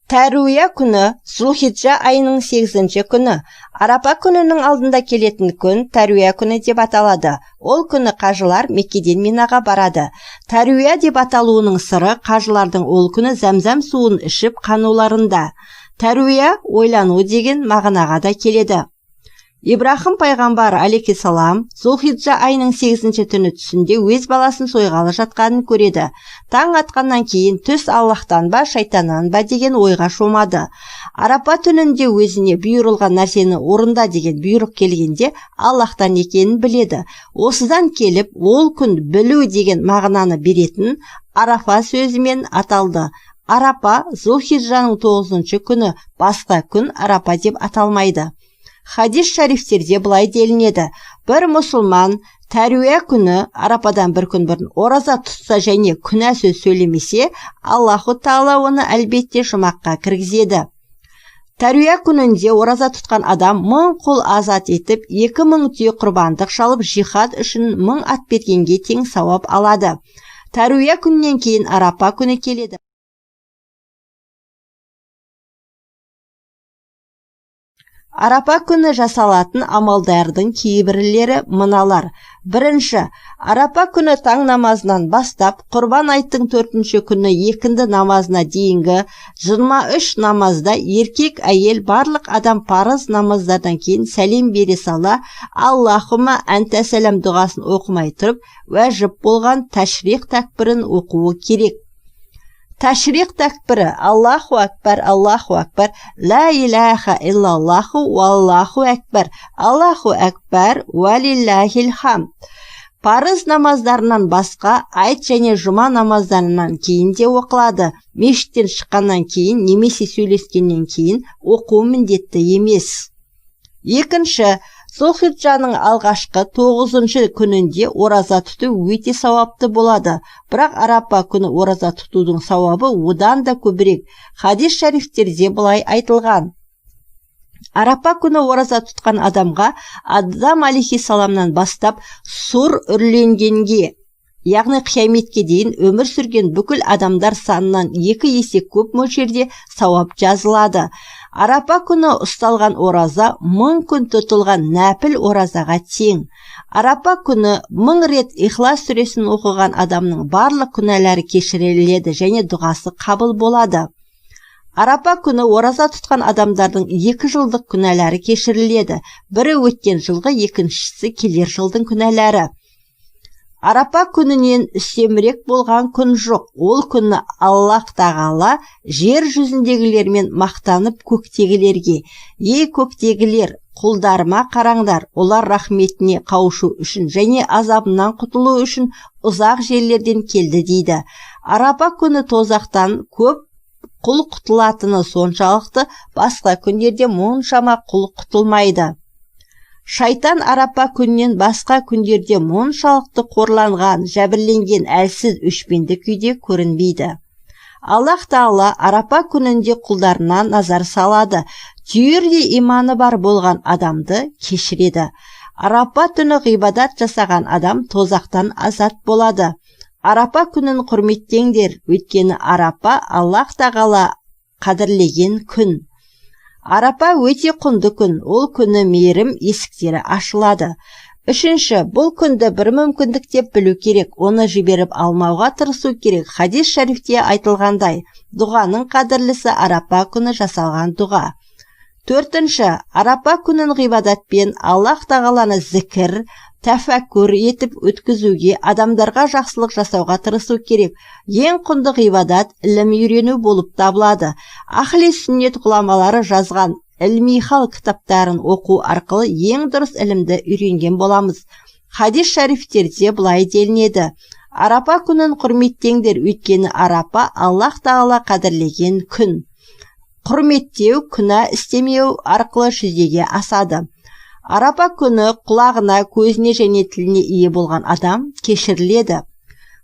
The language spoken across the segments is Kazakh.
Тәруия күні Зулхиджа айының 8-ші күні. Арапа күнінің алдында келетін күн Тәруия күні деп аталады. Ол күні қажылар Меккеден Минаға барады. Тәруия деп аталуының сыры қажылардың ол күні зәмзәм суын ішіп қануларында. Тәруия ойлану деген мағынаға да келеді. Ибрахим пайғамбар алейхиссалам Зулхиджа айының 8-ші түні түсінде өз баласын сойғалы жатқанын көреді. Таң атқаннан кейін түс Аллахтан ба, шайтаннан ба деген ойға шомады. Арапа түнінде өзіне бұйырылған нәрсені орында деген бұйрық келгенде Аллахтан екенін біледі. Осыдан келіп, ол күн білу деген мағынаны беретін Арафа сөзімен аталды. Арапа Зулхиджаның 9-ші күні, басқа күн Арапа деп аталмайды. Хадис шарифтерде былай делінеді. Бір мұсылман Тәруия күні Арападан бір күн бұрын ораза тұтса және күнә сөз сөйлемесе, Аллаху Тағала оны әлбетте жұмаққа кіргізеді. Тәруия күнінде ораза тұтқан адам 1000 құл азат етіп, 2000 түйе құрбандық шалып, жихад үшін 1000 ат бергенге тең сауап алады. Тәруия күннен кейін Арапа күні келеді. Арапа күні жасалатын амалдардың кейбірлері мыналар. Бірінші, Арапа күні таң намазынан бастап, құрбан айттың 4-ші күні екінді намазына дейінгі 23 намазда еркек әйел барлық адам парыз намаздардан кейін сәлем бере сала, Аллахума әнтә сәлем дұғасын оқымай тұрып, уәжіп болған тәшриқ тәкбірін оқуы керек. Тәшриқ тәкбірі Аллаху әкбар, Аллаху әкбар, ла илаха иллаллаху, валлаху әкбар, Аллаху әкбар, валиллахил хамд. Парыз намаздарынан басқа айт және жұма намаздарынан кейін де оқылады. Мешіттен шыққаннан кейін немесе сөйлескеннен кейін оқу міндетті емес. Екінші, Зулхиджаның алғашқы 9-ші күнінде ораза тұту өте сауапты болады. Бірақ Арапа күні ораза тұтудың сауабы одан да көбірек. Хадис шарифтерде былай айтылған. Арапа күні ораза тұтқан адамға Адам алейхиссаламнан бастап сұр үрленгенге, яғни қияметке дейін өмір сүрген бүкіл адамдар санынан 2 есе көп мөлшерде сауап жазылады. Арапа күні ұсталған ораза 1000 күн тұтылған нәпіл оразаға тең. Арапа күні 1000 рет Ихлас сүресін оқыған адамның барлық күнәлері кешіріледі және дұғасы қабыл болады. Арапа күні ораза тұтқан адамдардың 2 жылдық күнәлері кешіріледі. Бірі өткен жылғы, екіншісі келер жылдың күнәлері. Арапа күнінен үстемірек болған күн жоқ. Ол күні Аллах Тағала жер жүзіндегілермен мақтанып көктегілерге: «Ей көктегілер, құлдарыма қараңдар, олар рахметіне қауышу үшін және азабынан құтылу үшін ұзақ жерлерден келді» дейді. Арапа күні тозақтан көп құл құтылатыны соншалықты, басқа күндерде мұншама құл құтылмайды. Шайтан Арапа күннен басқа күндерде мұншалықты қорланған, жәбірленген, әлсіз, өшпенді күйде көрінбейді. Аллах Тағала Арапа күнінде құлдарына назар салады. Түйірде иманы бар болған адамды кешіреді. Арапа түні ғибадат жасаған адам тозақтан азат болады. Арапа күнін құрметтеңдер, өйткені Арапа Аллах Тағала қадірлеген күн. Арапа өте құнды күн, ол күні мейірім есіктері ашылады. Үшінші, бұл күнді бір мүмкіндік деп білу керек, оны жіберіп алмауға тырысу керек. Хадис шарифте айтылғандай, дұғаның қадірлісі Арапа күні жасалған дұға. Төртінші, Арапа күнін ғибадатпен Аллах Тағаланы зікір, тәфәккүр етіп өткізуге, адамдарға жақсылық жасауға тырысу керек. Ең құнды ғибадат ілім үйрену болып табылады. Ахли сүннет ғұламалары жазған ilmi хал кітаптарын оқу арқылы ең дұрыс ілімді үйренген боламыз. Хадис шарифтерде былай делінеді: Арапа күнін құрметтеңдер, өйткені Арапа Аллах Тағала қадірлеген күн. Құрметтеу, күнә істемеу арқылы жүзеге асады. Арапа күні құлағына, көзіне және тіліне ие болған адам кешіріледі.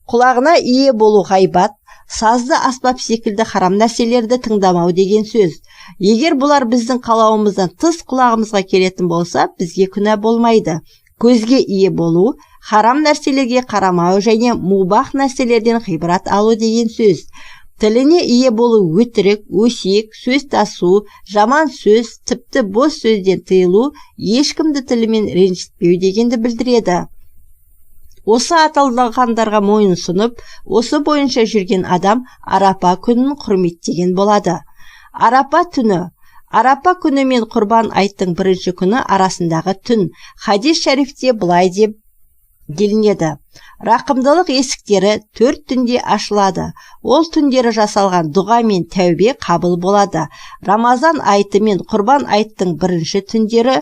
Құлағына ие болу ғайбат, сазды аспап секілді харам нәрселерді тыңдамау деген сөз. Егер бұлар біздің қалауымыздан тыс құлағымызға келетін болса, бізге күнә болмайды. Көзге ие болу, харам нәрселерге қарамау және мубах нәрселерден ғибрат алу деген сөз. Тіліне ие болу өтірік, өсек, сөз тасу, жаман сөз, тіпті бос сөзден тыйылу, ешкімді тілімен ренжітпеу дегенді білдіреді. Осы аталғандарға мойынсұнып, осы бойынша жүрген адам Арапа күнін құрметтеген болады. Арапа түні. Арапа күні мен Құрбан айттың бірінші күні арасындағы түн. Хадис шәрифте былай деп делінеді: рақымдылық есіктері 4 түнде ашылады. Ол түндері жасалған дұға мен тәубе қабыл болады. Рамазан айты мен Құрбан айттың бірінші түндері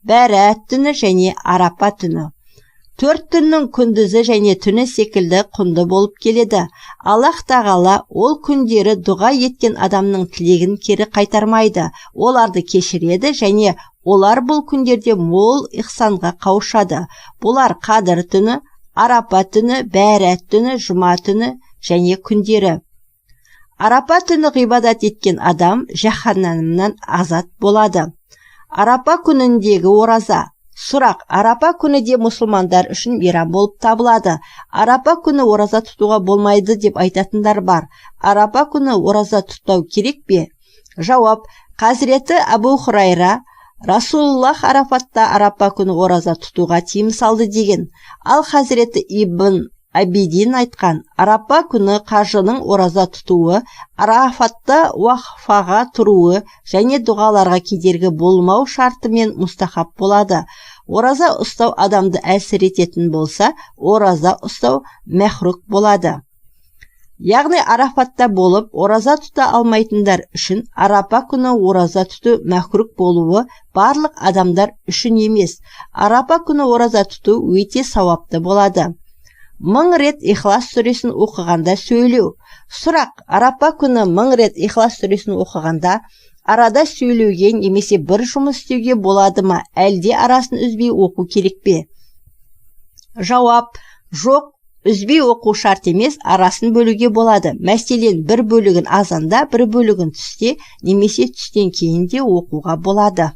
Бәрәт түні және Арапа түні. 4 түннің күндізі және түні секілді құнды болып келеді. Аллах тағала ол күндері дұға еткен адамның тілегін кері қайтармайды. Оларды кешіреді және олар бұл күндерде мол ихсанға қауышады. Бұлар Қадір түні, Арапа түні, Бәрәт түні, Жұма түні және күндері. Арапа түні ғибадат еткен адам жаһаннамнан азат болады. Арапа күніндегі ораза. Сұрақ: Арапа күні де мұсылмандар үшін мейрам болып табылады. Арапа күні ораза тұтуға болмайды деп айтатындар бар. Арапа күні ораза тұтау керек пе? Жауап: Хазіреті Абу Хурайра Расулуллах Арафатта Арапа күні ораза тұтуға тыйым салды деген. Ал Хазіреті Ибн Абидин айтқан: Арапа күні қажының ораза тұтуы, Арафатта уақфаға тұруы және дұғаларға кедергі болмау шартымен мұстахаб болады. Ораза ұстау адамды әлсірететін болса, ораза ұстау мәхрук болады. Яғни Арафатта болып, ораза тұта алмайтындар үшін Арапа күні ораза тұту мәхрук болуы барлық адамдар үшін емес. Арапа күні ораза тұту өте сауапты болады. 1000 рет Ихлас сүресін оқығанда сөйлеу. Сұрақ: Арапа күні 1000 рет Ихлас сүресін оқығанда арада сөйлеуге немесе бір жұмыс істеуге болады ма, әлде арасын үзбей оқу керек пе? Жауап: жоқ, үзбей оқу шарт емес, арасын бөлуге болады. Мәселен, бір бөлігін азанда, бір бөлігін түсте немесе түстен кейін де оқуға болады.